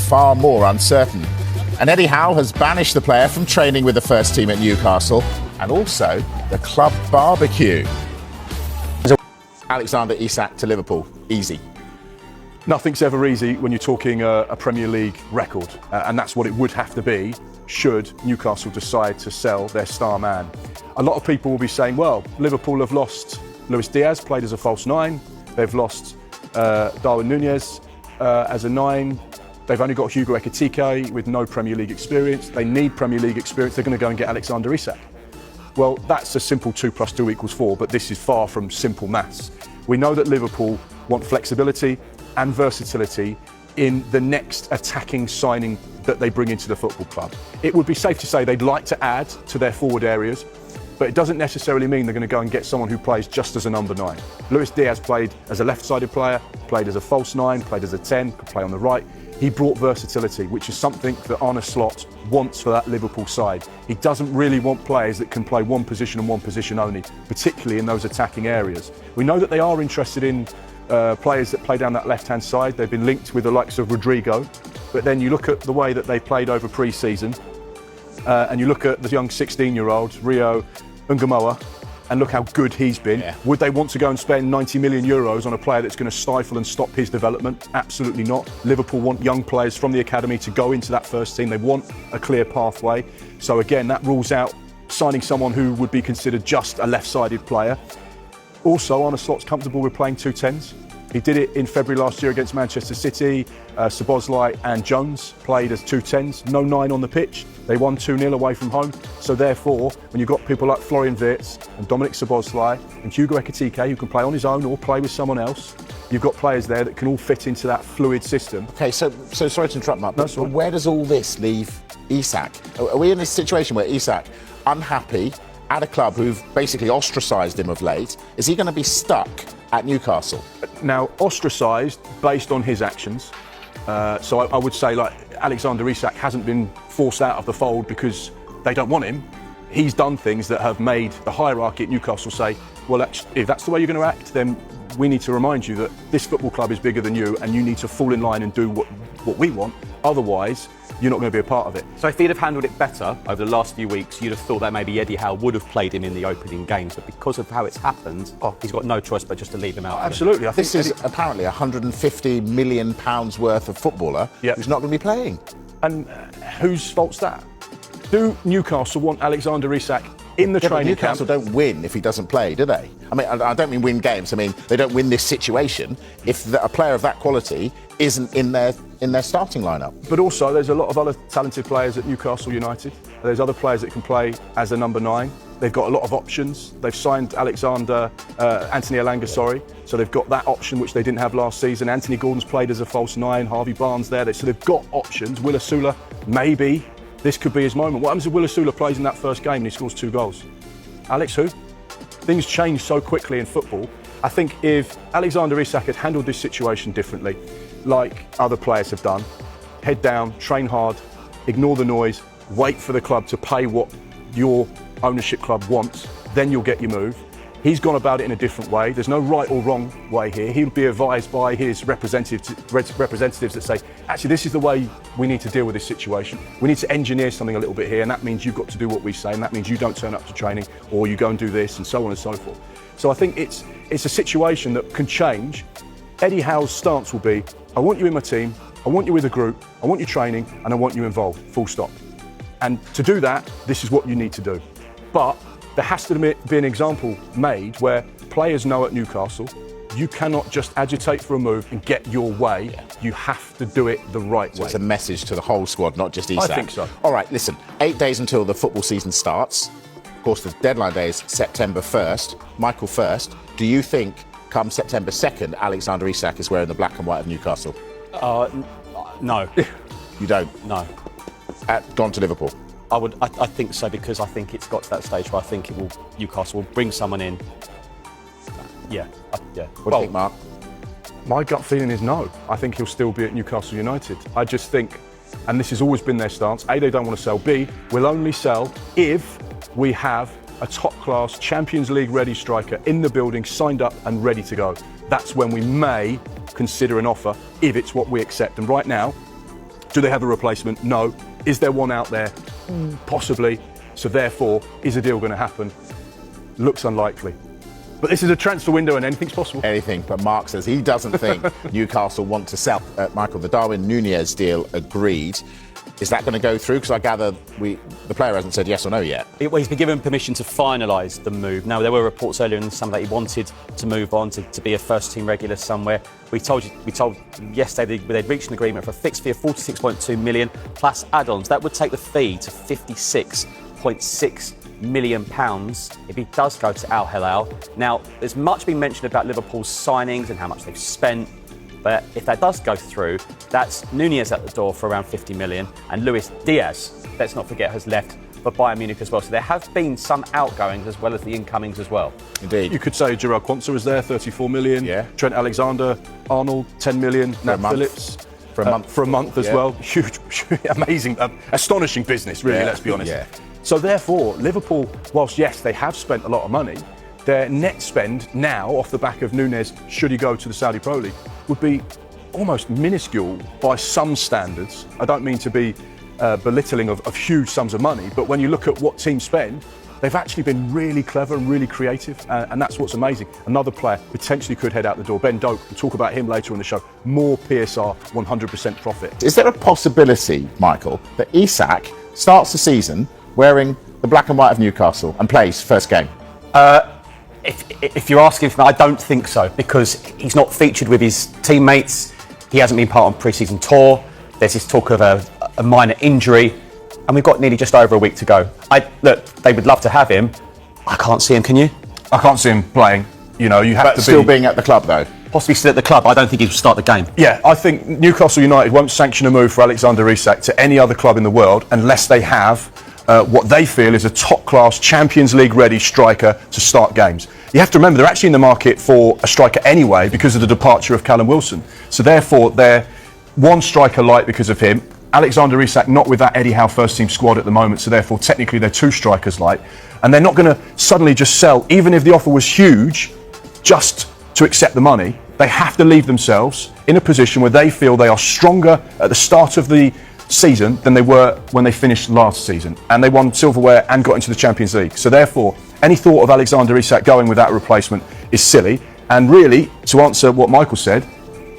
far more uncertain. And Eddie Howe has banished the player from training with the first team at Newcastle and also the club barbecue. Alexander Isak to Liverpool, easy. Nothing's ever easy when you're talking a Premier League record, and that's what it would have to be should Newcastle decide to sell their star man. A lot of people will be saying, well, Liverpool have lost Luis Diaz, played as a false nine. They've lost Darwin Núñez as a nine. They've only got Hugo Ekitike with no Premier League experience. They need Premier League experience. They're going to go and get Alexander Isak. Well, that's a simple 2 + 2 = 4, but this is far from simple maths. We know that Liverpool want flexibility and versatility in the next attacking signing that they bring into the football club. It would be safe to say they'd like to add to their forward areas, but it doesn't necessarily mean they're going to go and get someone who plays just as a number 9. Luis Diaz played as a left-sided player, played as a false 9, played as a 10, could play on the right. He brought versatility, which is something that Arne Slot wants for that Liverpool side. He doesn't really want players that can play one position and one position only, particularly in those attacking areas. We know that they are interested in players that play down that left-hand side. They've been linked with the likes of Rodrigo, but then you look at the way that they played over pre-season, and you look at the young 16-year-old, Rio Ungamoa, and look how good he's been. Yeah. Would they want to go and spend 90 million euros on a player that's going to stifle and stop his development? Absolutely not. Liverpool want young players from the academy to go into that first team. They want a clear pathway. So again, that rules out signing someone who would be considered just a left-sided player. Also, Arne Slot's comfortable with playing 2 10s. He did it in February last year against Manchester City. Szoboszlai and Jones played as 2 10s, no 9 on the pitch. They won 2-0 away from home. So therefore, when you've got people like Florian Wirtz and Dominik Szoboszlai and Hugo Ekitike who can play on his own or play with someone else, you've got players there that can all fit into that fluid system. Okay, so sorry to interrupt, Mark, but where does all this leave Isak? Are we in this situation where Isak, unhappy at a club who've basically ostracised him of late, is he going to be stuck at Newcastle? Now, ostracised based on his actions. So I would say, like, Alexander Isak hasn't been forced out of the fold because they don't want him. He's done things that have made the hierarchy at Newcastle say, well, if that's the way you're going to act, then we need to remind you that this football club is bigger than you and you need to fall in line and do what we want. Otherwise, you're not going to be a part of it. So if he'd have handled it better over the last few weeks, you'd have thought that maybe Eddie Howe would have played him in the opening games, but because of how it's happened, he's got no choice but just to leave him out. Absolutely. I think this is apparently £150 million worth of footballer who's not going to be playing. And whose fault's that? Do Newcastle want Alexander Isak in the training camp? Newcastle don't win if he doesn't play, do they? I mean, I don't mean win games. I mean, they don't win this situation if a player of that quality isn't in their starting lineup. But also, there's a lot of other talented players at Newcastle United. There's other players that can play as a number 9. They've got a lot of options. They've signed Anthony Elanga, so they've got that option which they didn't have last season. Anthony Gordon's played as a false 9. Harvey Barnes there. So they've got options. Will Asula, maybe this could be his moment. What happens if Will Asula plays in that first game and he scores 2 goals? Alex who? Things change so quickly in football. I think if Alexander Isak had handled this situation differently, like other players have done, head down, train hard, ignore the noise, wait for the club to pay what your ownership club wants, then you'll get your move. He's gone about it in a different way. There's no right or wrong way here. He'll be advised by his representatives that say, actually, this is the way we need to deal with this situation. We need to engineer something a little bit here, and that means you've got to do what we say, and that means you don't turn up to training, or you go and do this, and so on and so forth. So I think it's a situation that can change. Eddie Howe's stance will be, I want you in my team, I want you with a group, I want you training, and I want you involved, full stop. And to do that, this is what you need to do. But there has to be an example made where players know at Newcastle, you cannot just agitate for a move and get your way. Yeah. You have to do it the right way. It's a message to the whole squad, not just Isak. I think so. All right, listen, 8 days until the football season starts. Of course, the deadline day is September 1st. Michael, first, do you think come September 2nd, Alexander Isak is wearing the black and white of Newcastle? No. You don't? No. Gone to Liverpool? I think so, because I think it's got to that stage where I think Newcastle will bring someone in. Yeah. What do you think, Mark? My gut feeling is no. I think he'll still be at Newcastle United. I just think, and this has always been their stance, A, they don't want to sell. B, we'll only sell if we have a top-class Champions League ready striker in the building, signed up and ready to go. That's when we may consider an offer, if it's what we accept. And right now, Do they have a replacement? No. Is there one out there? Possibly. So therefore, is a deal going to happen? Looks unlikely. But this is a transfer window and anything's possible. Anything, but Mark says he doesn't think Newcastle want to sell. Michael, the Darwin Núñez deal agreed. Is that going to go through? Because I gather the player hasn't said yes or no yet. Well, he's been given permission to finalise the move. Now, there were reports earlier in the summer that he wanted to move on to be a first-team regular somewhere. We told yesterday they'd reached an agreement for a fixed fee of 46.2 million plus add-ons. That would take the fee to 56.6 million pounds if he does go to Al Hilal. Now, there's much been mentioned about Liverpool's signings and how much they've spent. But if that does go through, that's Núñez at the door for around 50 million and Luis Diaz, let's not forget, has left for Bayern Munich as well. So there have been some outgoings as well as the incomings as well. Indeed. You could say Jarrell Quansah was there, 34 million. Yeah. Trent Alexander-Arnold, 10 million. Nat Phillips. For a month. For a month as well. Huge, amazing, astonishing business, really, let's be honest. Yeah. So therefore, Liverpool, whilst yes, they have spent a lot of money, their net spend now, off the back of Núñez, should he go to the Saudi Pro League, would be almost minuscule by some standards. I don't mean to be belittling of huge sums of money, but when you look at what teams spend, they've actually been really clever and really creative, and that's what's amazing. Another player potentially could head out the door. Ben Doak, we'll talk about him later on the show. More PSR, 100% profit. Is there a possibility, Michael, that Isak starts the season wearing the black and white of Newcastle and plays first game? If you're asking for me, I don't think so, because he's not featured with his teammates. He hasn't been part on pre-season tour. There's this talk of a minor injury, and we've got nearly just over a week to go. Look, they would love to have him. I can't see him, can you? I can't see him playing. You know, you have to still being at the club, though. Possibly still at the club. I don't think he'll start the game. Yeah, I think Newcastle United won't sanction a move for Alexander Isak to any other club in the world unless they have what they feel is a top-class Champions League-ready striker to start games. You have to remember, they're actually in the market for a striker anyway because of the departure of Callum Wilson. So therefore, they're one striker light because of him. Alexander Isak not with that Eddie Howe first-team squad at the moment, so therefore, technically, they're two strikers light. And they're not going to suddenly just sell, even if the offer was huge, just to accept the money. They have to leave themselves in a position where they feel they are stronger at the start of the season than they were when they finished last season, and they won silverware and got into the Champions League. So therefore, any thought of Alexander Isak going without a replacement is silly. And really, to answer what Michael said,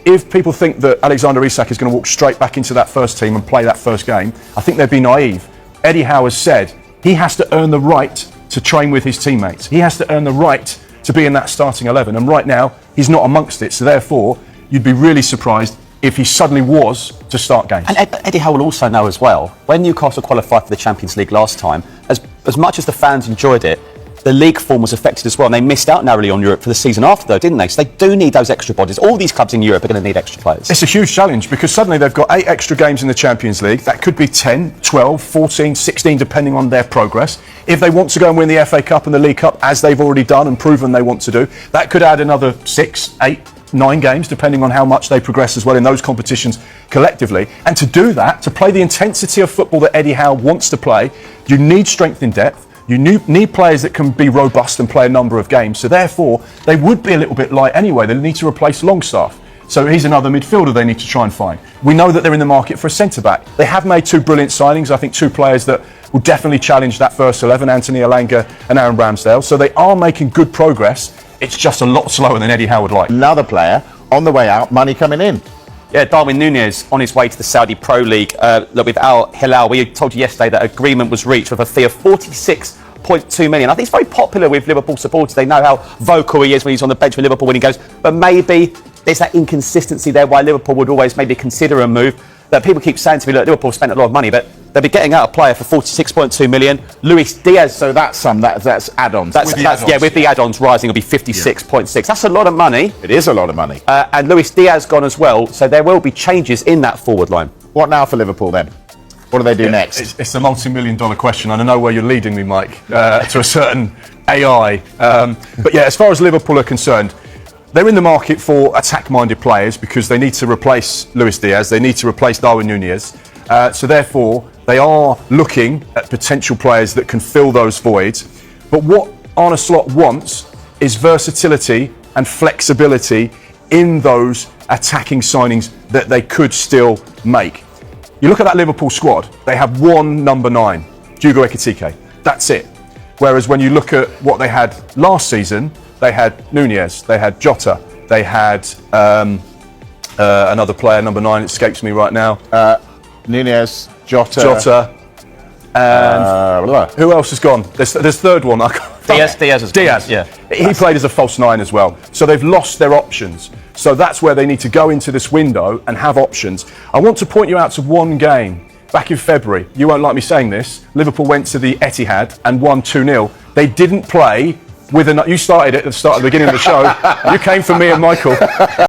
if people think that Alexander Isak is going to walk straight back into that first team and play that first game, I think they'd be naive. Eddie Howe has said he has to earn the right to train with his teammates. He has to earn the right to be in that starting 11, and right now he's not amongst it. So therefore, you'd be really surprised if he suddenly was to start games. And Eddie Howe will also know as well, when Newcastle qualified for the Champions League last time, as much as the fans enjoyed it, the league form was affected as well, and they missed out narrowly on Europe for the season after, though, didn't they? So they do need those extra bodies. All these clubs in Europe are going to need extra players. It's a huge challenge because suddenly they've got 8 extra games in the Champions League. That could be 10, 12, 14, 16, depending on their progress. If they want to go and win the FA Cup and the League Cup, as they've already done and proven they want to do, that could add another 6, 8, 9 games, depending on how much they progress as well in those competitions collectively. And to do that, to play the intensity of football that Eddie Howe wants to play, you need strength in depth. You need players that can be robust and play a number of games. So therefore, they would be a little bit light anyway. They need to replace Longstaff. So he's another midfielder they need to try and find. We know that they're in the market for a centre-back. They have made 2 brilliant signings. I think 2 players that will definitely challenge that first 11, Anthony Elanga and Aaron Ramsdale. So they are making good progress. It's just a lot slower than Eddie Howe would like. Another player on the way out, money coming in. Yeah, Darwin Núñez on his way to the Saudi Pro League. Look, with Al Hilal, we told you yesterday that agreement was reached with a fee of 46.2 million. I think it's very popular with Liverpool supporters. They know how vocal he is when he's on the bench with Liverpool when he goes. But maybe there's that inconsistency there why Liverpool would always maybe consider a move. That people keep saying to me, look, Liverpool spent a lot of money, but they'll be getting out a player for 46.2 million. Luis Diaz. So that's add-ons. With the add-ons rising, it'll be 56.6. That's a lot of money. It is a lot of money. And Luis Diaz gone as well, so there will be changes in that forward line. What now for Liverpool then? What do they do next? It's a multi-million-dollar question. I know where you're leading me, Mike, to a certain AI. But yeah, as far as Liverpool are concerned, they're in the market for attack-minded players because they need to replace Luis Diaz. They need to replace Darwin Núñez. So therefore, they are looking at potential players that can fill those voids. But what Arne Slot wants is versatility and flexibility in those attacking signings that they could still make. You look at that Liverpool squad, they have one number 9, Diogo Ekitike. That's it. Whereas when you look at what they had last season, they had Nunez, they had Jota, they had another player, number 9, escapes me right now. Nunez, Jota. And who else has gone? There's third one. Diaz has gone. Diaz. Yeah. He played as a false 9 as well. So they've lost their options. So that's where they need to go into this window and have options. I want to point you out to one game back in February. You won't like me saying this. Liverpool went to the Etihad and won 2-0. They didn't play with you started it at the beginning of the show. You came for me and Michael.